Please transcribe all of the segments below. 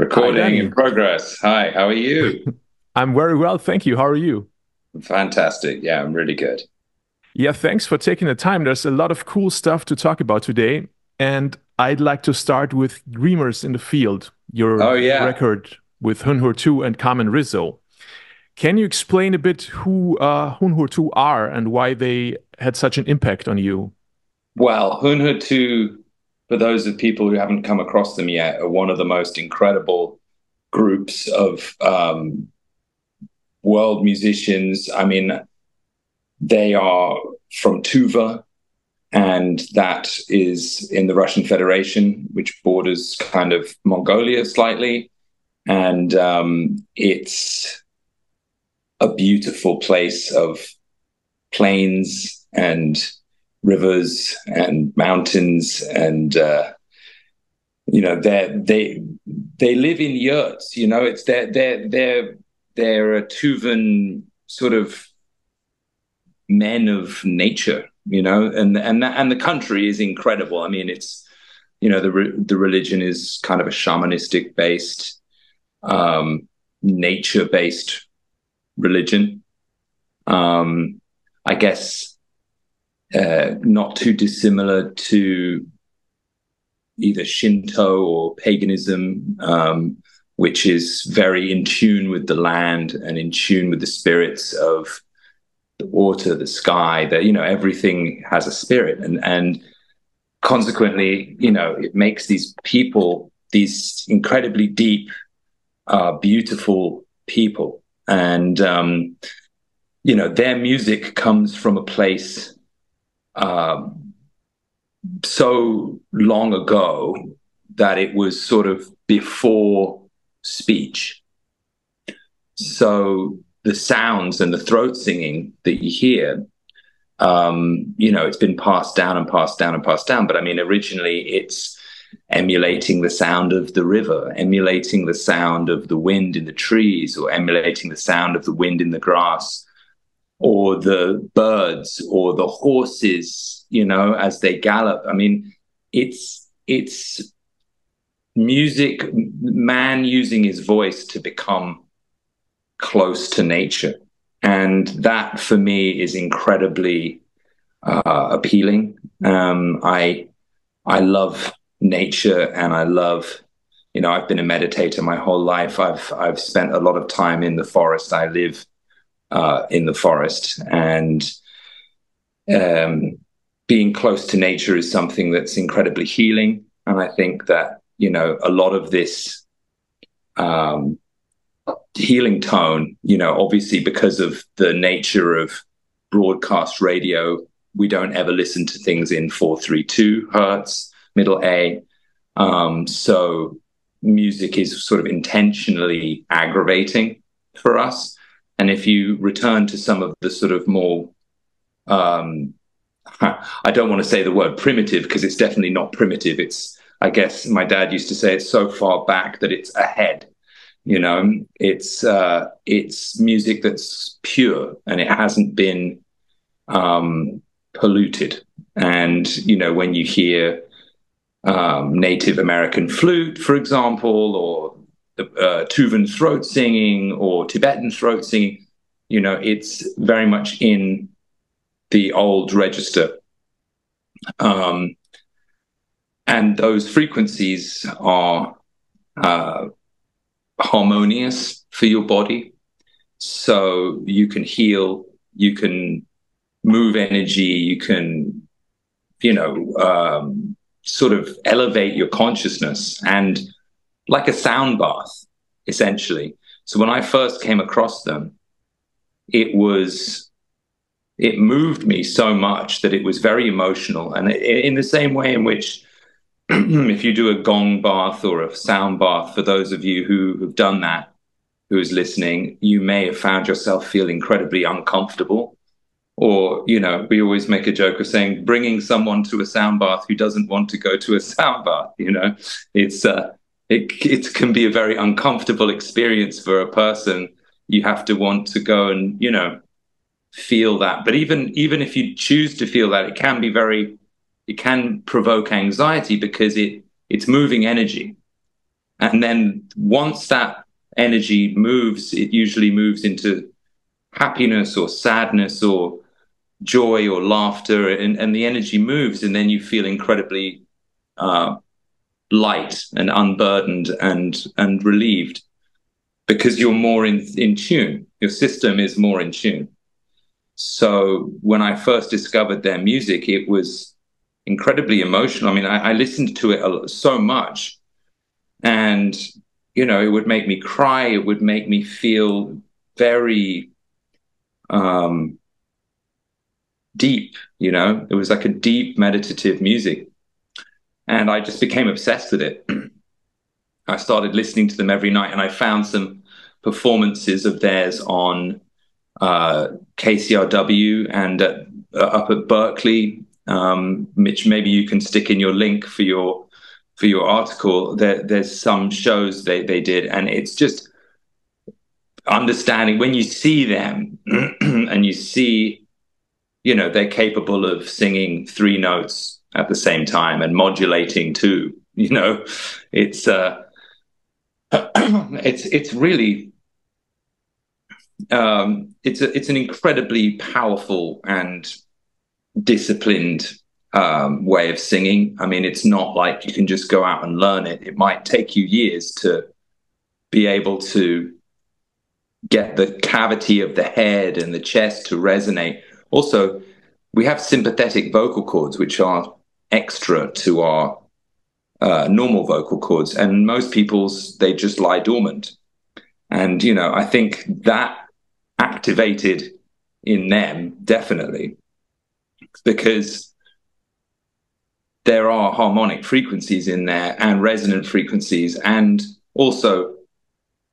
Hi, Recording in Danny. progress. Hi, how are you? I'm very well, thank you. How are you? Fantastic. Yeah, I'm really good. Yeah, thanks for taking the time. There's a lot of cool stuff to talk about today, and I'd like to start with Dreamers in the Field, your Oh, new yeah. record with Huun-Huur-Tu and Carmen Rizzo. Can you explain a bit who Huun-Huur-Tu are and why they had such an impact on you? Well, Huun-Huur-Tu, for those of people who haven't come across them yet, are one of the most incredible groups of world musicians. I mean, they are from Tuva, and that is in the Russian Federation, which borders kind of Mongolia slightly. And it's a beautiful place of plains and rivers and mountains, and they live in yurts. It's they're a Tuvan sort of men of nature. And the country is incredible. I mean, it's the religion is kind of a shamanistic based, nature based religion. I guess not too dissimilar to either Shinto or paganism, which is very in tune with the land and in tune with the spirits of the water, the sky. That everything has a spirit, and consequently, it makes these people these incredibly deep, beautiful people, and their music comes from a place um, so long ago that it was sort of before speech. So the sounds and the throat singing that you hear, it's been passed down and passed down and passed down. But I mean, originally it's emulating the sound of the river, emulating the sound of the wind in the trees, or emulating the sound of the wind in the grass, or the birds, or the horses, as they gallop. I mean, it's music, man using his voice to become close to nature. And that for me is incredibly appealing. I love nature, and I love, I've been a meditator my whole life. I've spent a lot of time in the forest. I live in the forest, and um, being close to nature is something that's incredibly healing. And I think that a lot of this um, healing tone, obviously because of the nature of broadcast radio, we don't ever listen to things in 432 hertz, middle A. So music is sort of intentionally aggravating for us. And if you return to some of the sort of more, um, I don't want to say the word primitive, because it's definitely not primitive. I guess my dad used to say it's so far back that it's ahead. It's music that's pure, and it hasn't been polluted. And when you hear Native American flute, for example, or the Tuvan throat singing or Tibetan throat singing, it's very much in the old register. Um, and those frequencies are harmonious for your body. So you can heal, you can move energy, you can, sort of elevate your consciousness, and like a sound bath, essentially. So when I first came across them, it was, it moved me so much that it was very emotional. And in the same way in which if you do a gong bath or a sound bath, for those of you who have done that, who is listening, you may have found yourself feel incredibly uncomfortable. Or, we always make a joke of saying bringing someone to a sound bath who doesn't want to go to a sound bath. It's it can be a very uncomfortable experience for a person. You have to want to go and feel that. But even if you choose to feel that, it can provoke anxiety, because it's moving energy. And then once that energy moves, it usually moves into happiness or sadness or joy or laughter, and the energy moves, and then you feel incredibly light and unburdened and relieved, because you're more in tune. Your system is more in tune. So when I first discovered their music, it was incredibly emotional. I mean, I listened to it so much, and you know, it would make me cry. It would make me feel very deep. You know, it was like a deep meditative music, and I just became obsessed with it. I started listening to them every night, and I found some performances of theirs on KCRW and up at Berkeley, which maybe you can stick in your link for your article. There's some shows they did, and it's just understanding when you see them and you see, you know, they're capable of singing 3 notes at the same time and modulating too. You know, it's really it's an incredibly powerful and disciplined way of singing. I mean, it's not like you can just go out and learn it. It might take you years to be able to get the cavity of the head and the chest to resonate. Also, we have sympathetic vocal cords, which are extra to our normal vocal cords, and most people's, they just lie dormant. And, you know, I think that activated in them, definitely, because there are harmonic frequencies in there and resonant frequencies, and also,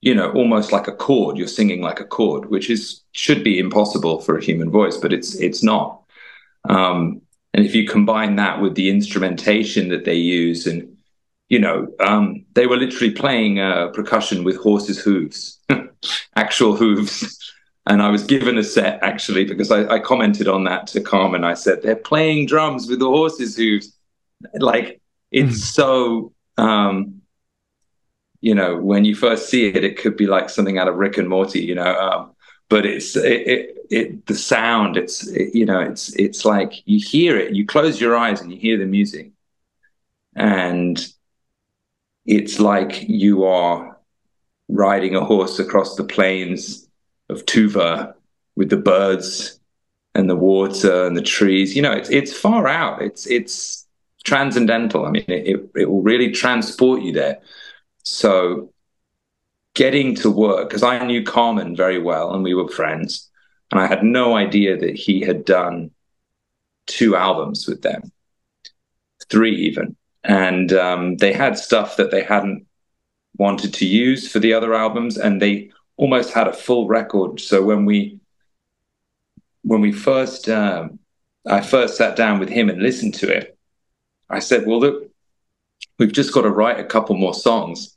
you know, almost like a chord. You're singing like a chord, which should be impossible for a human voice, but it's not. And if you combine that with the instrumentation that they use, and you know, they were literally playing percussion with horses' hooves, actual hooves. And I was given a set, actually, because I commented on that to Carmen. I said, they're playing drums with the horses' hooves. Like, it's so, you know, when you first see it, it could be like something out of Rick and Morty, you know, but the sound, you know, it's like you hear it, you close your eyes and you hear the music. And it's like you are riding a horse across the plains of Tuva with the birds and the water and the trees. You know, it's far out. It's transcendental. I mean, it will really transport you there. So getting to work, because I knew Carmen very well and we were friends, and I had no idea that he had done 2 albums with them, 3 even. And they had stuff that they hadn't wanted to use for the other albums, and they almost had a full record. So when we first, I first sat down with him and listened to it, I said, well, look, we've just got to write a couple more songs.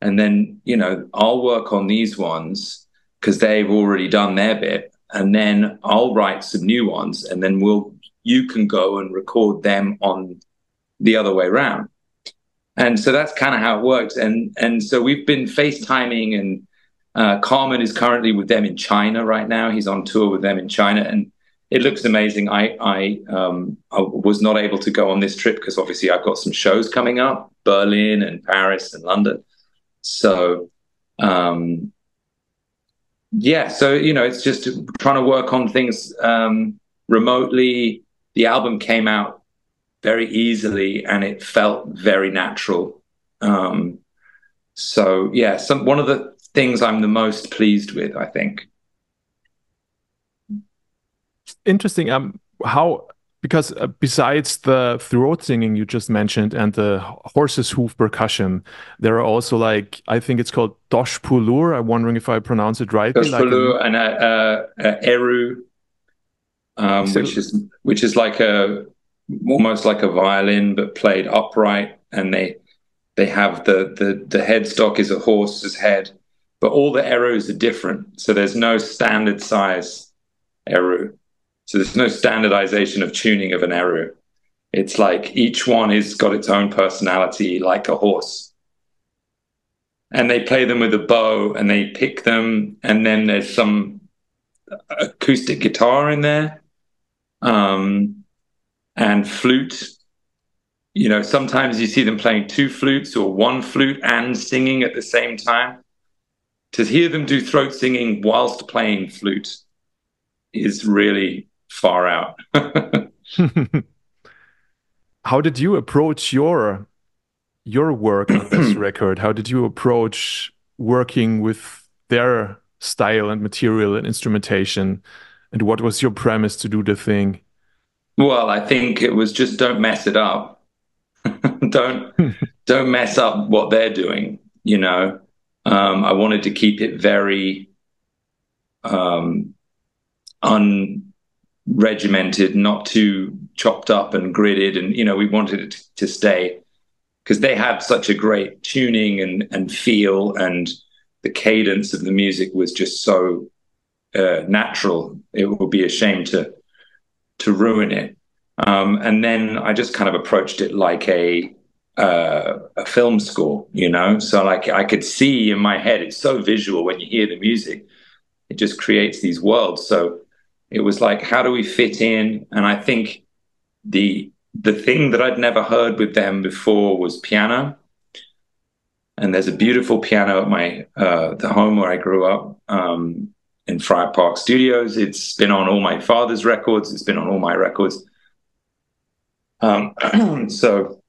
And then, you know, I'll work on these ones because they've already done their bit. And then I'll write some new ones, and then you can go and record them on the other way around. And so that's kind of how it works. And so we've been FaceTiming, and Carmen is currently with them in China right now. He's on tour with them in China, and it looks amazing. I was not able to go on this trip because obviously I've got some shows coming up, Berlin and Paris and London. So, yeah, so, you know, it's just trying to work on things remotely. The album came out very easily and it felt very natural. So, yeah, one of the things I'm the most pleased with, I think. Interesting. Because besides the throat singing you just mentioned and the horse's hoof percussion, there are also, like, I think it's called dosh pulur. I'm wondering if I pronounce it right. Dosh pulur and eru, which is like almost like a violin but played upright, and they have the headstock is a horse's head, but all the erus are different. So there's no standard size eru. So there's no standardization of tuning of an eru. It's like each one has got its own personality, like a horse. and they play them with a bow and they pick them, and then there's some acoustic guitar in there, and flute. You know, sometimes you see them playing two flutes or one flute and singing at the same time. To hear them do throat singing whilst playing flute is really far out. How did you approach your work on this record? How did you approach working with their style and material and instrumentation? And what was your premise to do the thing? Well, I think it was just don't mess it up. don't mess up what they're doing, you know. I wanted to keep it very unregimented, not too chopped up and gridded, and you know, we wanted it to stay, because they have such a great tuning and feel, and the cadence of the music was just so natural. It would be a shame to ruin it. And then I just kind of approached it like a film score, you know. So like I could see in my head, it's so visual when you hear the music. It just creates these worlds. So it was like, how do we fit in? And I think the thing that I'd never heard with them before was piano. And there's a beautiful piano at my the home where I grew up, in Friar Park Studios. It's been on all my father's records. It's been on all my records. So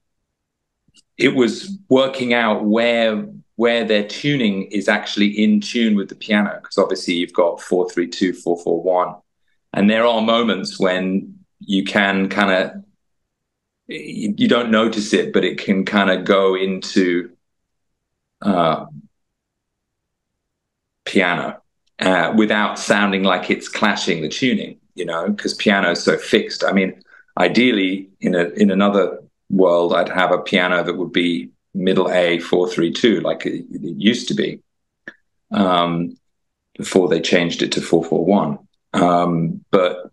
it was working out where their tuning is actually in tune with the piano, because obviously you've got 4/3/2, 4/4/1, and there are moments when you can kind of, you don't notice it, but it can kind of go into piano without sounding like it's clashing the tuning, you know, because piano is so fixed. I mean, ideally, in another world, I'd have a piano that would be middle A 4/3/2, like it used to be, before they changed it to 4/4/1. But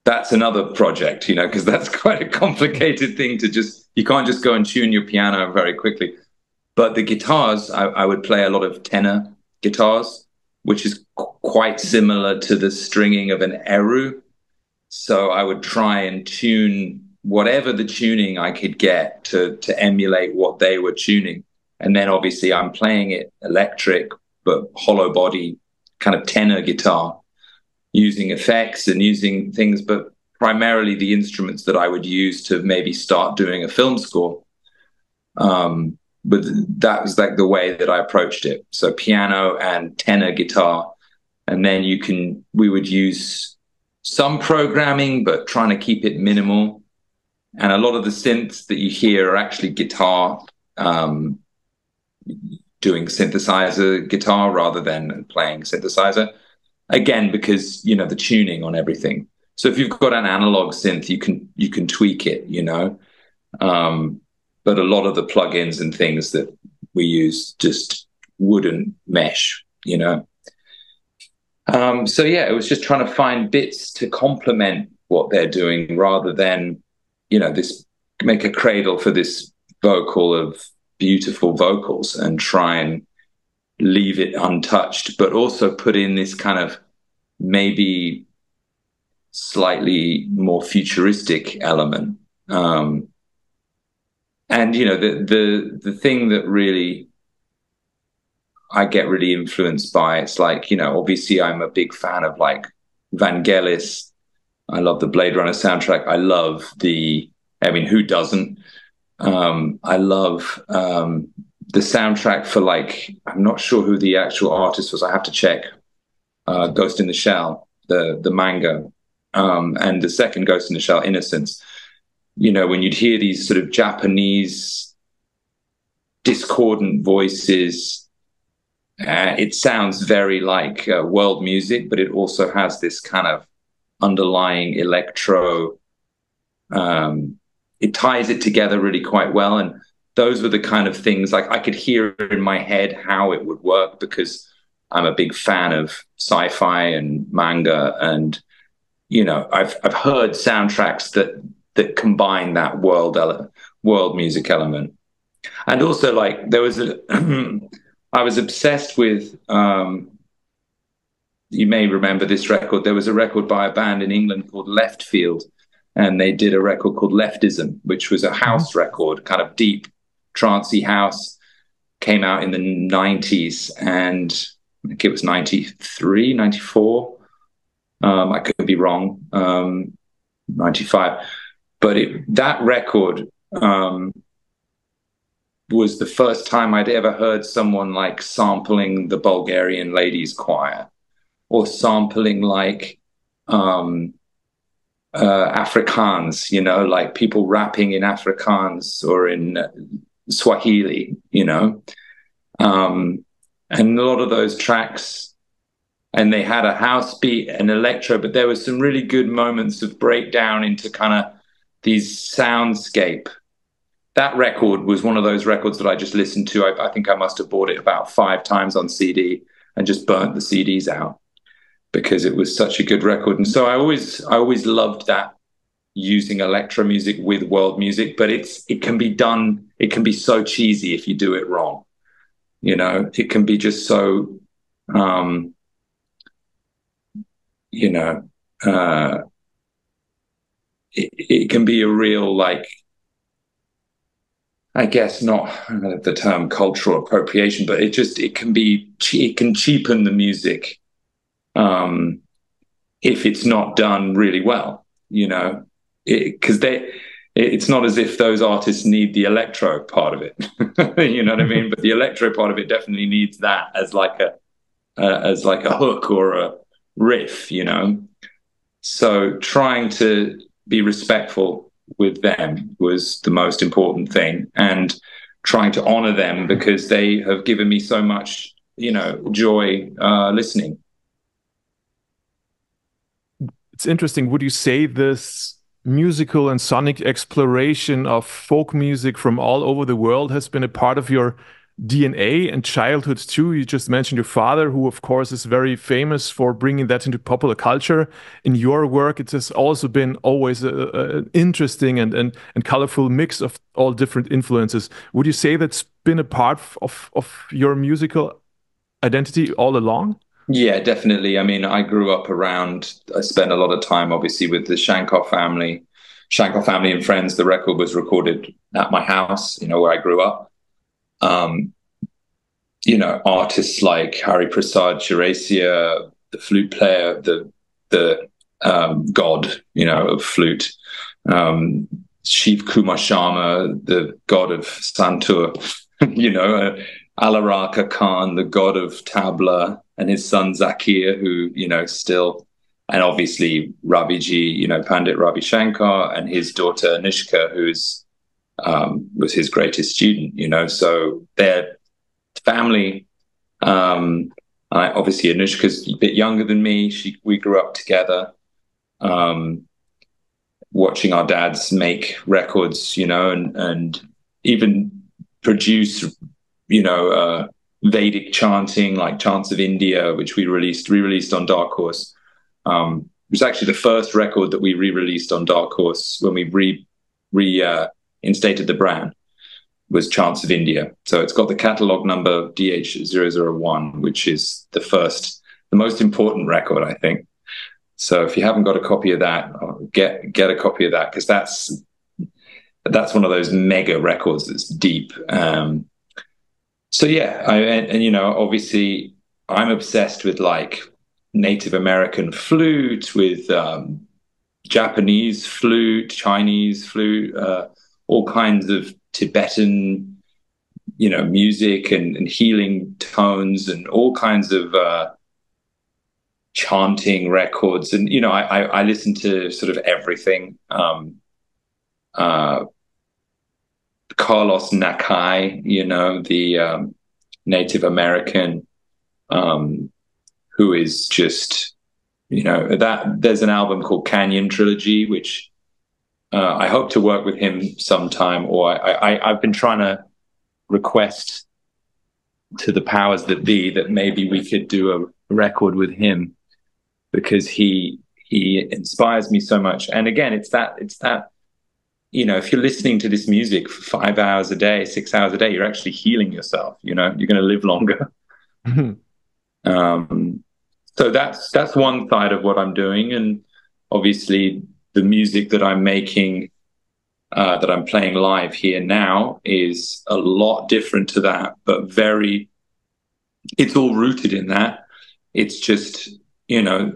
that's another project, you know, because that's quite a complicated thing to just, you can't just go and tune your piano very quickly. But the guitars, I would play a lot of tenor guitars, which is quite similar to the stringing of an eru. So I would try and tune whatever the tuning I could get to emulate what they were tuning. And then obviously I'm playing it electric, but hollow body kind of tenor guitar, using effects and using things, but primarily the instruments that I would use to maybe start doing a film score. But that was like the way that I approached it. So piano and tenor guitar. And then we would use some programming, but trying to keep it minimal. And a lot of the synths that you hear are actually guitar, doing synthesizer guitar rather than playing synthesizer. Again, because, you know, the tuning on everything. So if you've got an analog synth, you can tweak it, you know. But a lot of the plugins and things that we use just wouldn't mesh, you know. So yeah, it was just trying to find bits to complement what they're doing, rather than, you know, make a cradle for this vocal of beautiful vocals and try and leave it untouched, but also put in this kind of maybe slightly more futuristic element. And, you know, the thing that really I get really influenced by, it's like, you know, obviously I'm a big fan of like Vangelis. I love the Blade Runner soundtrack. I love who doesn't? I love the soundtrack for, like, I'm not sure who the actual artist was. I have to check. Ghost in the Shell, the manga, and the second Ghost in the Shell, Innocence. You know, when you'd hear these sort of Japanese discordant voices, it sounds very like world music, but it also has this kind of underlying electro. It ties it together really quite well. And those were the kind of things, like, I could hear in my head how it would work, because I'm a big fan of sci-fi and manga. And, you know, I've heard soundtracks that combine that world music element. And also, like, there was I was obsessed with. You may remember this record. There was a record by a band in England called Left Field, and they did a record called Leftism, which was a house record, kind of deep, trancey house. Came out in the 90s, and I think it was 93, 94. I could be wrong, 95. But that record was the first time I'd ever heard someone like sampling the Bulgarian Ladies Choir, or sampling like Afrikaans, you know, like people rapping in Afrikaans or in Swahili, you know. And a lot of those tracks, and they had a house beat and electro, but there was some really good moments of breakdown into kind of these soundscape. That record was one of those records that I just listened to. I think I must have bought it about 5 times on CD and just burnt the CDs out because it was such a good record. And so I always loved that, using electro music with world music, but it can be done. It can be so cheesy if you do it wrong. You know, it can be just so, you know, it can be a real, like, I guess not the term cultural appropriation, but it can cheapen the music if it's not done really well, you know, because it's not as if those artists need the electro part of it, you know what I mean? But the electro part of it definitely needs that as like a hook or a riff, you know. So trying to be respectful with them was the most important thing, and trying to honor them because they have given me so much, you know, joy listening. It's interesting. Would you say this musical and sonic exploration of folk music from all over the world has been a part of your DNA and childhood too? You just mentioned your father, who of course is very famous for bringing that into popular culture. In your work, it has also been always an interesting and colorful mix of all different influences. Would you say that's been a part of your musical identity all along? Yeah, definitely. I mean, I spent a lot of time, obviously, with the Shankar family and friends. The record was recorded at my house, you know, where I grew up. You know, artists like Hari Prasad Chaurasia, the flute player, the god, you know, of flute, Shiv Kumar Sharma, the god of Santur, you know, Alaraka Khan, the god of tabla, and his son Zakir, who, you know, still, and obviously Raviji, you know, Pandit Ravi Shankar, and his daughter Anushka, who's was his greatest student, you know. So their family, obviously Anushka's a bit younger than me. We grew up together, watching our dads make records, you know, and even produce, you know, Vedic chanting, like Chants of India, which we re-released on Dark Horse. It was actually the first record that we re-released on Dark Horse when we instated the brand, was Chants of India. So it's got the catalog number DH001, which is the most important record, I think. So if you haven't got a copy of that, get a copy of that, because that's one of those mega records that's deep. So yeah, and you know, obviously I'm obsessed with like Native American flute, with Japanese flute, Chinese flute, all kinds of Tibetan, you know, music and healing tones, and all kinds of chanting records. And you know, I listen to sort of everything. Carlos Nakai, you know, the Native American, who is just, you know, that there's an album called Canyon Trilogy, which I hope to work with him sometime, or I've been trying to request to the powers that be that maybe we could do a record with him, because he inspires me so much. And again, it's that you know, if you're listening to this music for 5 hours a day, 6 hours a day, you're actually healing yourself. You know, you're going to live longer. um, so that's one side of what I'm doing, and obviously the music that I'm making, that I'm playing live here now, is a lot different to that, but very. It's all rooted in that. It's just, you know,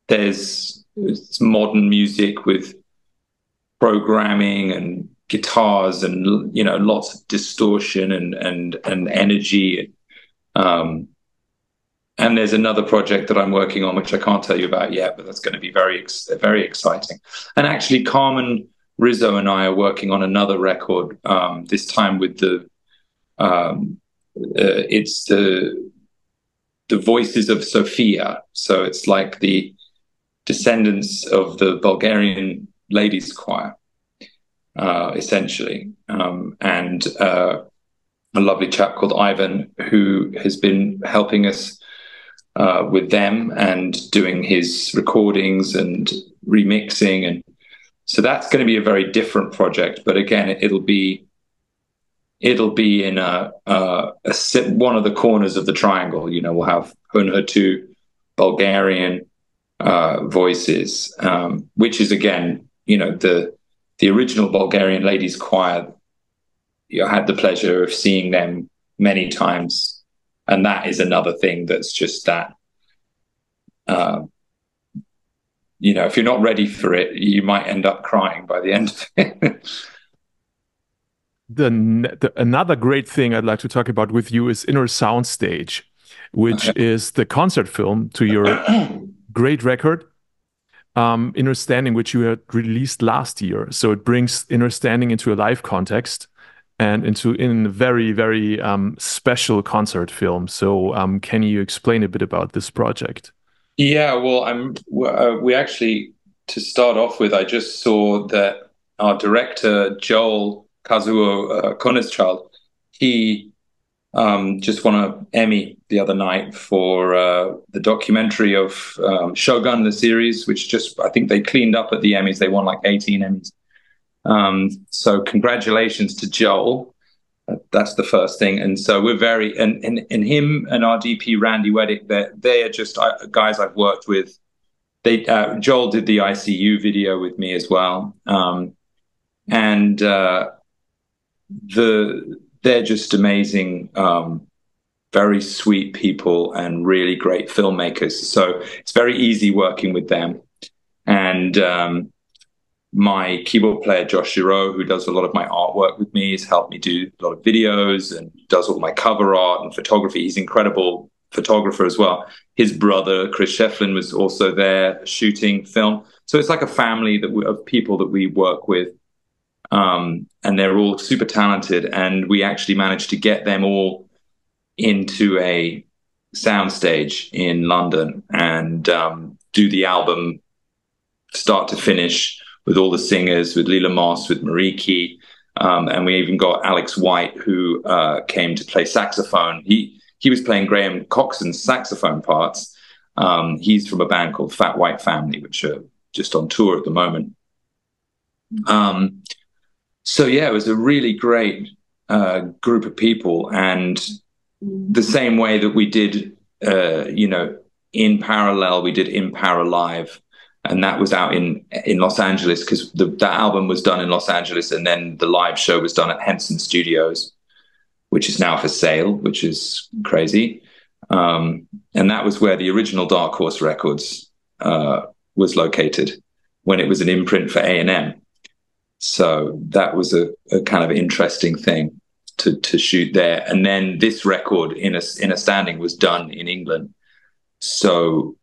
it's modern music with programming and guitars and, you know, lots of distortion and energy. Um, and there's another project that I'm working on, which I can't tell you about yet, but that's going to be very exciting. And actually, Carmen Rizzo and I are working on another record, this time with it's the Voices of Sofia. So it's like the descendants of the Bulgarian ladies choir, essentially. And a lovely chap called Ivan, who has been helping us with them and doing his recordings and remixing. And so that's going to be a very different project. But again, it'll be in one of the corners of the triangle. You know, we'll have Huun-Huur-Tu, Bulgarian voices, which is, again, you know, the original Bulgarian ladies choir. I had the pleasure of seeing them many times, and that is another thing that's just that. You know, if you're not ready for it, you might end up crying by the end of it. Another great thing I'd like to talk about with you is Inner Soundstage, which is the concert film to your great record, Inner Standing, which you had released last year. So it brings Inner Standing into a live context and in a very, very special concert film. So can you explain a bit about this project? Yeah, well, we actually, to start off with, I just saw that our director, Joel Kazuo Konischild, he just won an Emmy the other night for the documentary of Shogun, the series, which just, I think they cleaned up at the Emmys. They won like 18 Emmys. So congratulations to Joel. That's the first thing. And so we're very, and him and our DP, Randy Weddick, they are just guys I've worked with. Joel did the ICU video with me as well. And they're just amazing, very sweet people and really great filmmakers. So it's very easy working with them. And my keyboard player, Josh Giroux, who does a lot of my artwork with me, has helped me do a lot of videos and does all my cover art and photography. He's an incredible photographer as well. His brother, Chris Shefflin, was also there shooting film. So it's like a family of people that we work with. And they're all super talented. And we actually managed to get them all into a soundstage in London and do the album start to finish with all the singers, with Lila Moss, with Mariki. And we even got Alex White, who came to play saxophone. He was playing Graham Coxon's saxophone parts. He's from a band called Fat White Family, which are just on tour at the moment. So yeah, it was a really great group of people, and the same way that we did, you know, in parallel, we did In Para Live, and that was out in Los Angeles, because that album was done in Los Angeles, and then the live show was done at Henson Studios, which is now for sale, which is crazy. And that was where the original Dark Horse Records was located when it was an imprint for A&M. So that was a kind of interesting thing to shoot there. And then this record, in a Standing, was done in England. So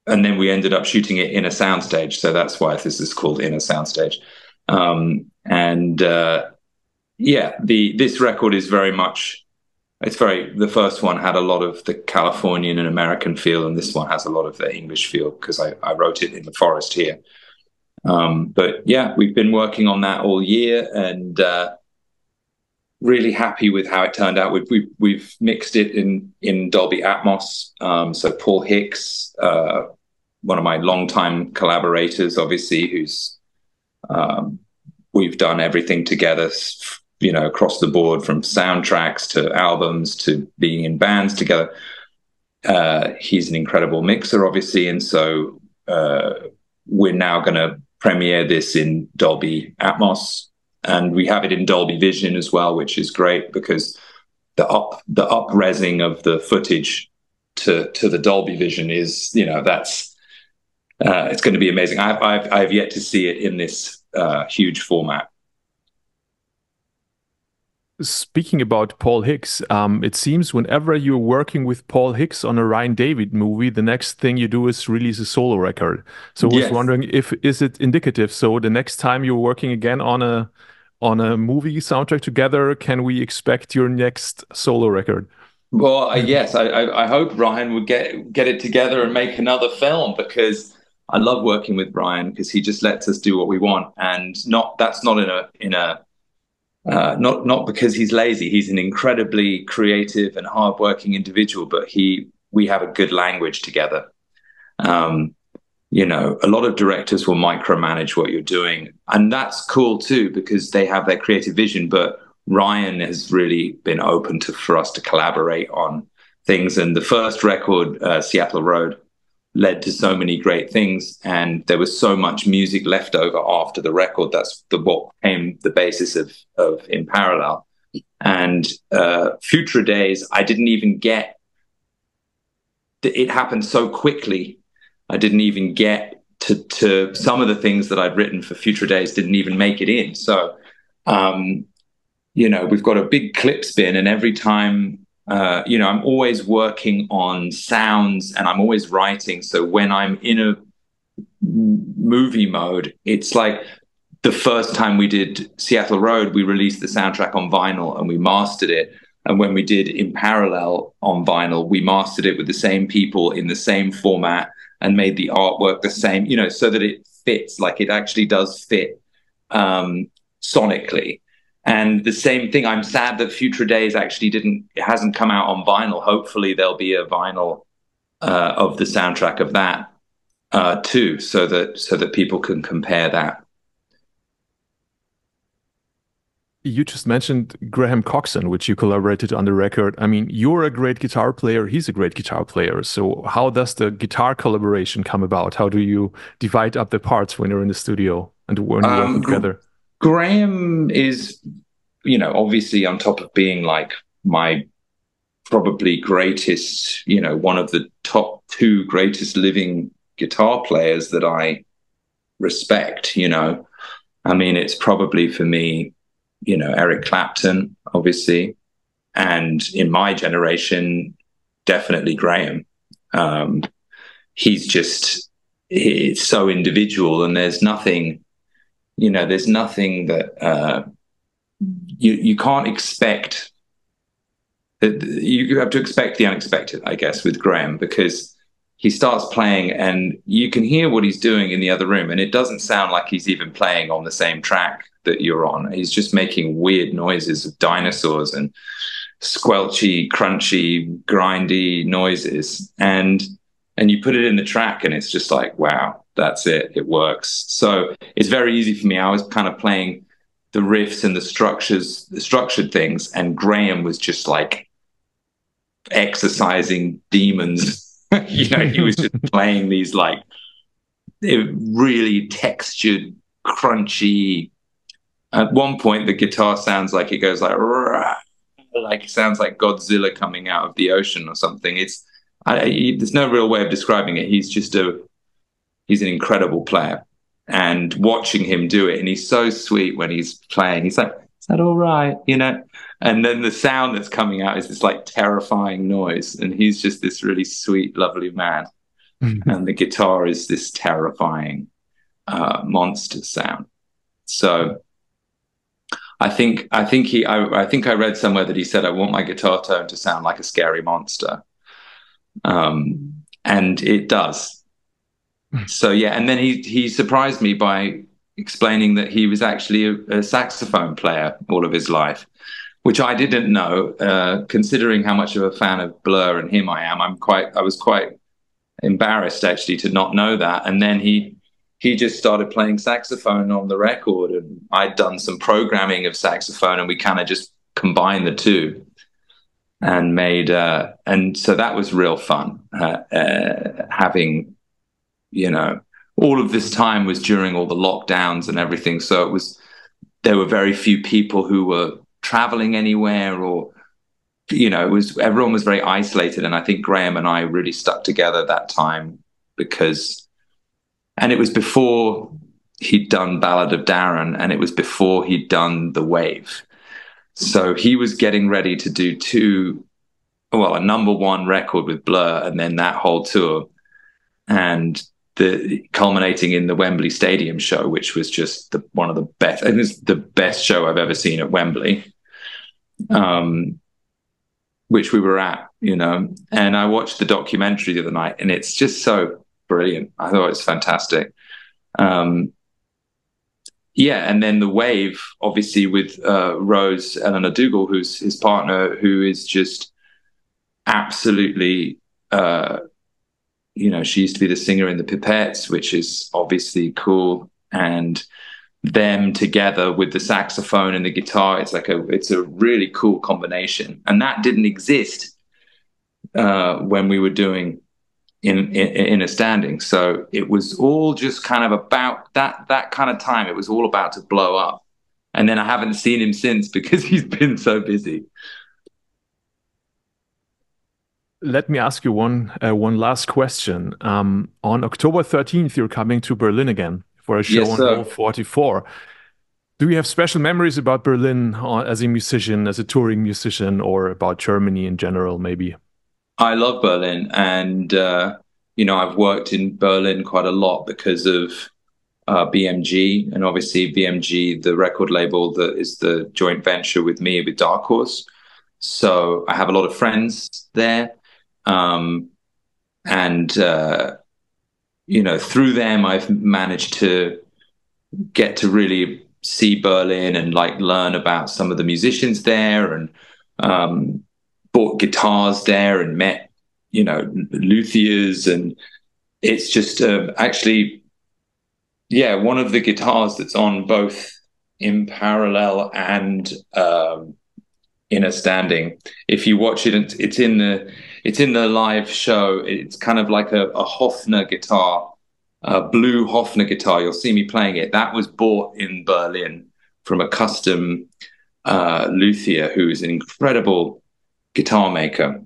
and then we ended up shooting it in a soundstage. So that's why this is called In a Soundstage. Yeah, this record is very much, the first one had a lot of the Californian and American feel, and this one has a lot of the English feel, because I wrote it in the forest here. But yeah, we've been working on that all year, and really happy with how it turned out. We've mixed it in Dolby Atmos. So Paul Hicks, one of my longtime collaborators, obviously, who's We've done everything together, you know, across the board, from soundtracks to albums to being in bands together. He's an incredible mixer, obviously, and so we're now going to premiere this in Dolby Atmos, and we have it in Dolby Vision as well, which is great because the up-resing of the footage to the Dolby Vision is, you know, that's it's going to be amazing. I've yet to see it in this huge format. Speaking about Paul Hicks, it seems whenever you're working with Paul Hicks on a Ryan David movie, the next thing you do is release a solo record. So I was wondering, if is it indicative? So the next time you're working again on a movie soundtrack together, can we expect your next solo record? Well, yes, I hope Ryan would get it together and make another film, because I love working with Ryan because he just lets us do what we want, and that's not not because he's lazy. He's an incredibly creative and hardworking individual, but we have a good language together. You know, a lot of directors will micromanage what you're doing, and that's cool too because they have their creative vision. But Ryan has really been open for us to collaborate on things. And the first record, Seattle Road, led to so many great things, and there was so much music left over after the record. That's what became the basis of In Parallel. And Future Days, I didn't even get. It happened so quickly. I didn't even get to some of the things that I'd written for Future Days didn't even make it in. So, you know, we've got a big clip spin, and every time. You know, I'm always working on sounds and I'm always writing. So when I'm in a movie mode, it's like the first time we did Seattle Road, we released the soundtrack on vinyl and we mastered it. And when we did In Parallel on vinyl, we mastered it with the same people in the same format and made the artwork the same, you know, so that it fits, like it actually does fit sonically. And the same thing, I'm sad that Future Days actually it hasn't come out on vinyl. Hopefully there'll be a vinyl of the soundtrack of that too, so that people can compare that. You just mentioned Graham Coxon, which you collaborated on the record. I mean, you're a great guitar player, he's a great guitar player. So how does the guitar collaboration come about? How do you divide up the parts when you're in the studio and when you work together? Graham is, you know, obviously on top of being like my probably greatest, you know, one of the top 2 greatest living guitar players that I respect, you know. I mean, it's probably for me, you know, Eric Clapton, obviously. And in my generation, definitely Graham. He's so individual, and there's nothing, you know, there's nothing that you can't expect. You have to expect the unexpected, I guess, with Graham, because he starts playing and you can hear what he's doing in the other room, and it doesn't sound like he's even playing on the same track that you're on. He's just making weird noises of dinosaurs and squelchy, crunchy, grindy noises, and you put it in the track and it's just like, wow, that's it, it works. So it's very easy for me. I was kind of playing the riffs and the structured things, and Graham was just like exercising demons. You know, he was just playing these like really textured, crunchy. At one point, the guitar sounds like it goes like it sounds like Godzilla coming out of the ocean or something. There's no real way of describing it. He's an incredible player, and watching him do it, and he's so sweet when he's playing. He's like, "Is that all right?" You know. And then the sound that's coming out is this like terrifying noise, and he's just this really sweet, lovely man. And the guitar is this terrifying monster sound. So I think I read somewhere that he said, "I want my guitar tone to sound like a scary monster," and it does. So yeah, and then he surprised me by explaining that he was actually a saxophone player all of his life, which I didn't know. Considering how much of a fan of Blur and him I am, I was quite embarrassed actually to not know that. And then he he just started playing saxophone on the record, and I'd done some programming of saxophone, and we kind of just combined the two and made and so that was real fun. Having, you know, all of this time was during all the lockdowns and everything, so it was, there were very few people who were traveling anywhere, or, you know, it was, everyone was very isolated, and I think Graham and I really stuck together that time because, and it was before he'd done Ballad of Darren, and it was before he'd done The Wave. So he was getting ready to do a #1 record with Blur, and then that whole tour, and the culminating in the Wembley Stadium show, which was just one of the best. It was the best show I've ever seen at Wembley, which we were at, you know. And I watched the documentary the other night, and it's just so brilliant. I thought it was fantastic. Yeah, and then The Wave, obviously, with Rose Eleanor Dougal, who's his partner, who is just absolutely, you know, she used to be the singer in the Pipettes, which is obviously cool. And them together with the saxophone and the guitar, it's a really cool combination. And that didn't exist when we were doing in a standing. So it was all just kind of about that kind of time. It was all about to blow up. And then I haven't seen him since because he's been so busy. Let me ask you one last question. On October 13th, you're coming to Berlin again for a show on 44. Do you have special memories about Berlin as a musician, as a touring musician, or about Germany in general, maybe? I love Berlin, and you know, I've worked in Berlin quite a lot because of BMG, and obviously BMG, the record label that is the joint venture with me with Dark Horse. So I have a lot of friends there, and you know, through them, I've managed to get to really see Berlin and like learn about some of the musicians there, and bought guitars there and met, you know, luthiers. And it's just actually, yeah, one of the guitars that's on both In Parallel and In a Standing. If you watch it, it's in the live show. It's kind of like a Hofner guitar, a blue Hofner guitar. You'll see me playing it. That was bought in Berlin from a custom luthier who is an incredible guitar maker,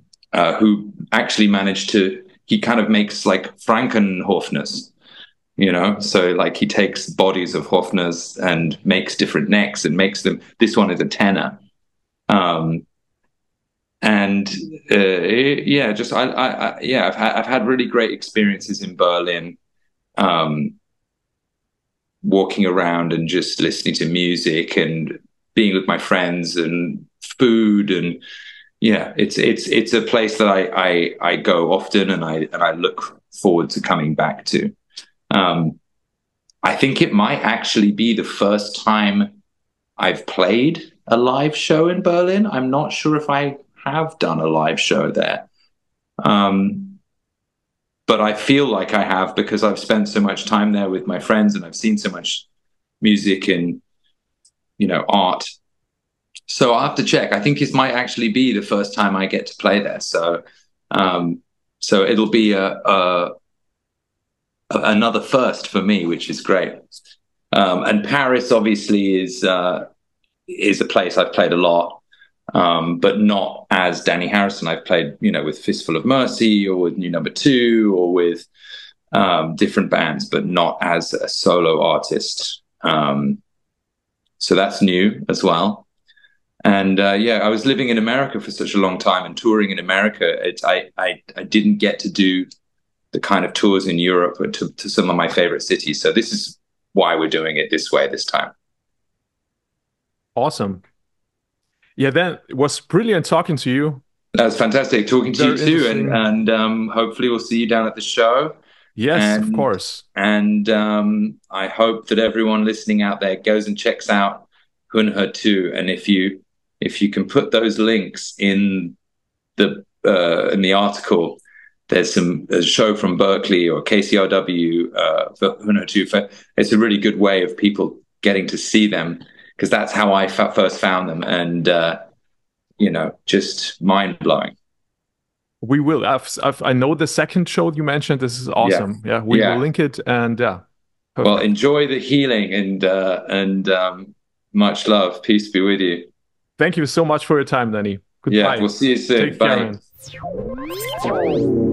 who actually managed to, he kind of makes like Frankenhofners, you know, so like he takes bodies of Hofners and makes different necks and makes them, this one is a tenor. Yeah, just I've had really great experiences in Berlin, walking around and just listening to music and being with my friends and food. And yeah, it's a place that I go often, and I look forward to coming back to. I think it might actually be the first time I've played a live show in Berlin. I'm not sure if I have done a live show there, but I feel like I have because I've spent so much time there with my friends, and I've seen so much music and, you know, art. So I'll have to check. I think it might actually be the first time I get to play there. So, so it'll be another first for me, which is great. And Paris obviously is a place I've played a lot, but not as Dhani Harrison. I've played, you know, with Fistful of Mercy or with New Number Two or with different bands, but not as a solo artist. So that's new as well. And yeah, I was living in America for such a long time and touring in America. I didn't get to do the kind of tours in Europe to some of my favorite cities. So this is why we're doing it this way this time. Awesome. Yeah, then it was brilliant talking to you. That was fantastic talking to you too. And hopefully we'll see you down at the show. Yes, of course. And I hope that everyone listening out there goes and checks out Huun-Huur-Tu. And if you can put those links in the article, there's a show from Berkeley or KCRW, Huun-Huur-Tu. It's a really good way of people getting to see them, because that's how I first found them, and just mind blowing. We will. I know the second show you mentioned. This is awesome. Yeah, we will link it, and yeah. Perfect. Well, enjoy the healing, and much love. Peace be with you. Thank you so much for your time, Dhani. Goodbye. Yeah, we'll see you soon. Take Bye. care, man.